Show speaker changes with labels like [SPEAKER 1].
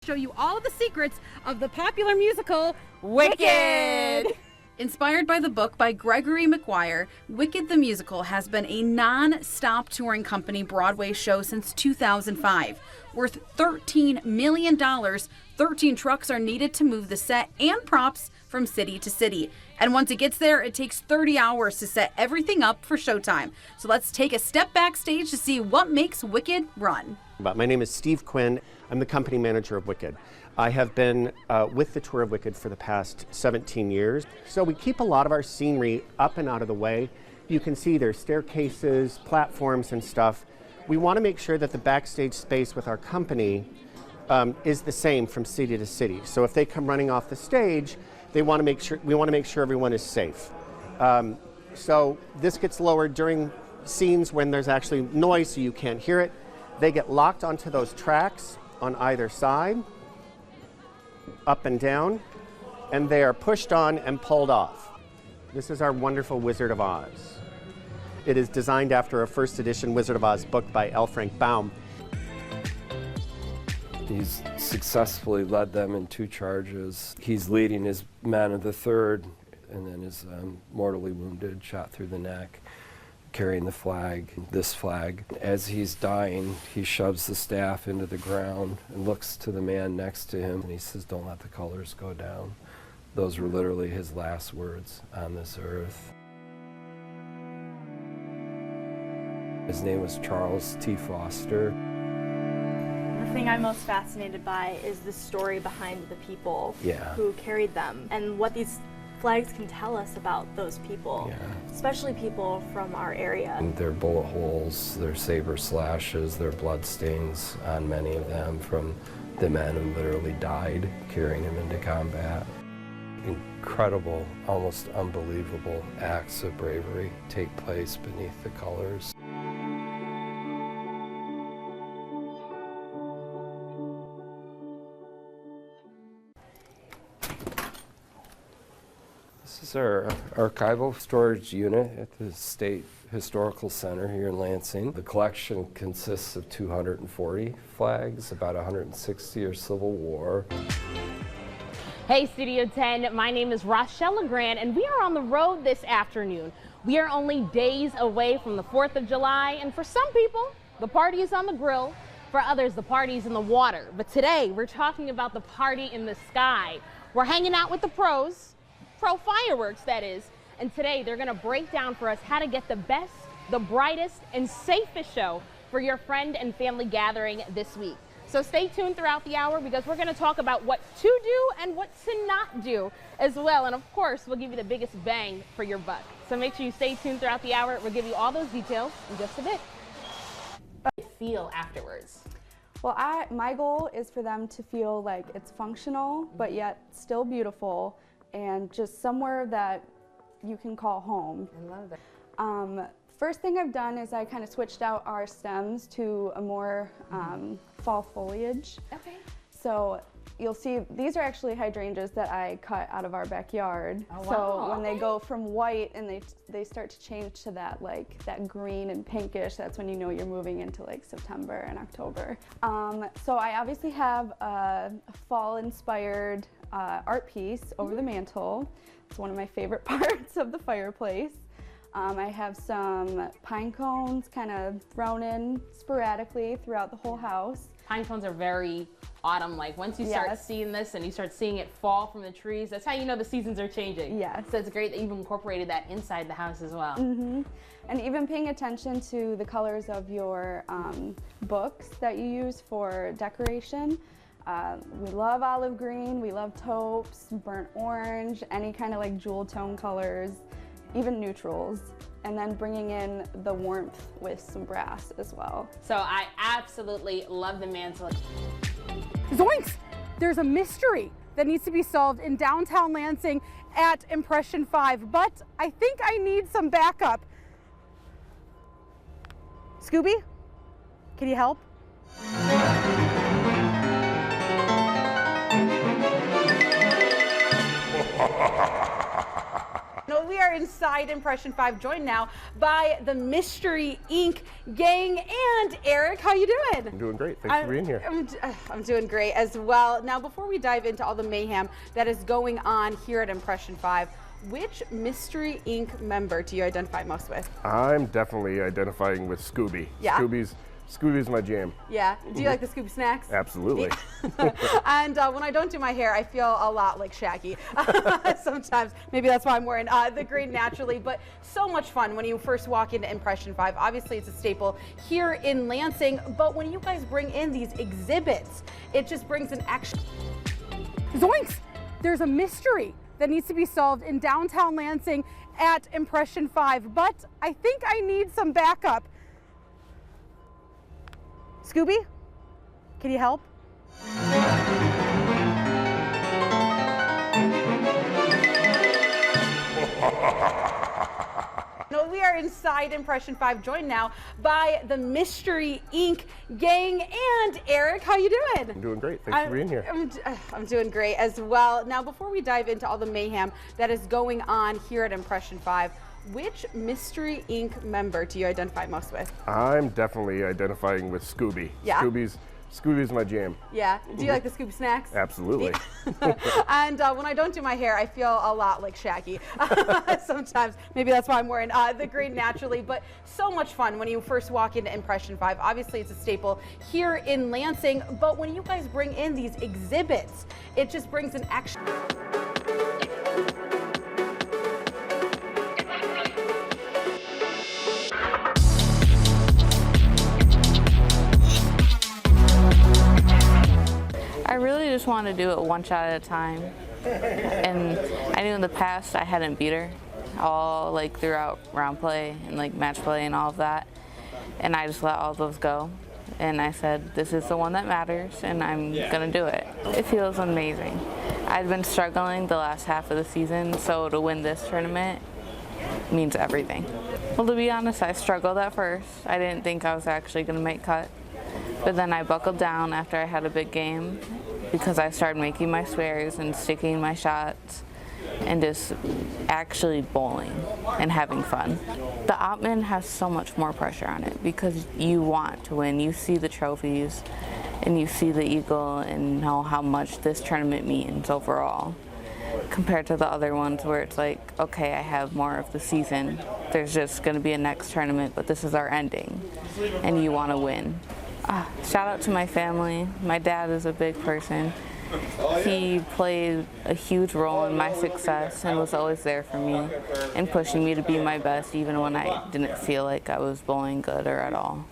[SPEAKER 1] show you all of the secrets of the popular musical, Wicked!
[SPEAKER 2] Inspired by the book by Gregory Maguire, Wicked the Musical has been a non-stop touring company Broadway show since 2005. Worth $13 million, 13 trucks are needed to move the set and props from city to city. And once it gets there, it takes 30 hours to set everything up for showtime. So let's take a step backstage to see what makes Wicked run.
[SPEAKER 3] My name is Steve Quinn. I'm the company manager of Wicked. I have been with the tour of Wicked for the past 17 years. So we keep a lot of our scenery up and out of the way. You can see there's staircases, platforms and stuff. We want to make sure that the backstage space with our company is the same from city to city. So if they come running off the stage, we want to make sure everyone is safe. So this gets lowered during scenes when there's actually noise so you can't hear it. They get locked onto those tracks on either side, up and down, and they are pushed on and pulled off. This is our wonderful Wizard of Oz. It is designed after a first edition Wizard of Oz book by L. Frank Baum.
[SPEAKER 4] He's successfully led them in 2 charges. He's leading his men of the 3rd, and then is mortally wounded, shot through the neck, carrying the flag, this flag. As he's dying, he shoves the staff into the ground and looks to the man next to him, and he says, "Don't let the colors go down." Those were literally his last words on this earth. His name was Charles T. Foster.
[SPEAKER 5] The thing I'm most fascinated by is the story behind the people who carried them and what these flags can tell us about those people, especially people from our area.
[SPEAKER 4] And their bullet holes, their saber slashes, their blood stains on many of them from the men who literally died carrying him into combat. Incredible, almost unbelievable acts of bravery take place beneath the colors. This is our archival storage unit at the State Historical Center here in Lansing. The collection consists of 240 flags, about 160 are Civil War.
[SPEAKER 6] Hey Studio 10, my name is Rochelle LeGrand and we are on the road this afternoon. We are only days away from the 4th of July, and for some people, the party is on the grill. For others, the party is in the water. But today, we're talking about the party in the sky. We're hanging out with the pros. Pro fireworks, that is. And today they're gonna break down for us how to get the best, the brightest, and safest show for your friend and family gathering this week. So stay tuned throughout the hour because we're gonna talk about what to do and what to not do as well. And of course, we'll give you the biggest bang for your buck. So make sure you stay tuned throughout the hour. We'll give you all those details in just a bit. How do you feel afterwards?
[SPEAKER 7] Well, my goal is for them to feel like it's functional, but yet still beautiful, and just somewhere that you can call home.
[SPEAKER 6] I love that.
[SPEAKER 7] First thing I've done is I kind of switched out our stems to a more fall foliage.
[SPEAKER 6] Okay.
[SPEAKER 7] So you'll see these are actually hydrangeas that I cut out of our backyard.
[SPEAKER 6] Oh, wow.
[SPEAKER 7] So when they go from white and they start to change to that that green and pinkish, that's when you know you're moving into like September and October. So I obviously have a fall-inspired art piece over the mantle. It's one of my favorite parts of the fireplace. I have some pine cones kind of thrown in sporadically throughout the whole house.
[SPEAKER 6] Pine cones are very autumn-like. Once you start seeing this and you start seeing it fall from the trees, that's how you know the seasons are changing.
[SPEAKER 7] Yes.
[SPEAKER 6] So it's great that you've incorporated that inside the house as well.
[SPEAKER 7] Mm-hmm. And even paying attention to the colors of your books that you use for decoration. We love olive green, we love taupes, burnt orange, any kind of like jewel tone colors, even neutrals, and then bringing in the warmth with some brass as well.
[SPEAKER 6] So I absolutely love the mantle.
[SPEAKER 1] Zoinks! There's a mystery that needs to be solved in downtown Lansing at Impression 5, but I think I need some backup. Scooby, can you help? No, we are inside Impression 5, joined now by the Mystery Inc. gang and Eric. How you doing?
[SPEAKER 8] I'm doing great. Thanks for being here.
[SPEAKER 1] I'm doing great as well. Now, before we dive into all the mayhem that is going on here at Impression 5, which Mystery Inc. member do you identify most with?
[SPEAKER 8] I'm definitely identifying with Scooby.
[SPEAKER 1] Yeah?
[SPEAKER 8] Scooby's my jam.
[SPEAKER 1] Yeah. Do you like the Scooby snacks?
[SPEAKER 8] Absolutely.
[SPEAKER 1] And when I don't do my hair, I feel a lot like Shaggy. Sometimes. Maybe that's why I'm wearing the green naturally. But so much fun when you first walk into Impression 5. Obviously, it's a staple here in Lansing. But when you guys bring in these exhibits, it just brings an extra... Zoinks! There's a mystery that needs to be solved in downtown Lansing at Impression 5. But I think I need some backup. Scooby, can you help? No, we are inside Impression 5, joined now by the Mystery Inc. gang and Eric. How you doing?
[SPEAKER 8] I'm doing great. Thanks for being here.
[SPEAKER 1] I'm doing great as well. Now, before we dive into all the mayhem that is going on here at Impression 5, which Mystery Inc. member do you identify most with?
[SPEAKER 8] I'm definitely identifying with Scooby.
[SPEAKER 1] Yeah?
[SPEAKER 8] Scooby's my jam.
[SPEAKER 1] Yeah. Do you like the Scooby snacks?
[SPEAKER 8] Absolutely.
[SPEAKER 1] And when I don't do my hair, I feel a lot like Shaggy. Sometimes. Maybe that's why I'm wearing the green naturally. But so much fun when you first walk into Impression 5. Obviously, it's a staple here in Lansing. But when you guys bring in these exhibits, it just brings an extra...
[SPEAKER 9] I really just want to do it one shot at a time, and I knew in the past I hadn't beat her all like throughout round play and like match play and all of that, and I just let all those go, and I said this is the one that matters and I'm gonna do it. It feels amazing. I'd been struggling the last half of the season, so to win this tournament means everything. Well, to be honest, I struggled at first. I didn't think I was actually gonna make cut. But then I buckled down after I had a big game because I started making my swears and sticking my shots and just actually bowling and having fun. The Oppman has so much more pressure on it because you want to win. You see the trophies and you see the eagle and know how much this tournament means overall compared to the other ones where it's like, okay, I have more of the season. There's just going to be a next tournament, but this is our ending and you want to win. Shout out to my family. My dad is a big person. He played a huge role in my success and was always there for me and pushing me to be my best even when I didn't feel like I was bowling good or at all.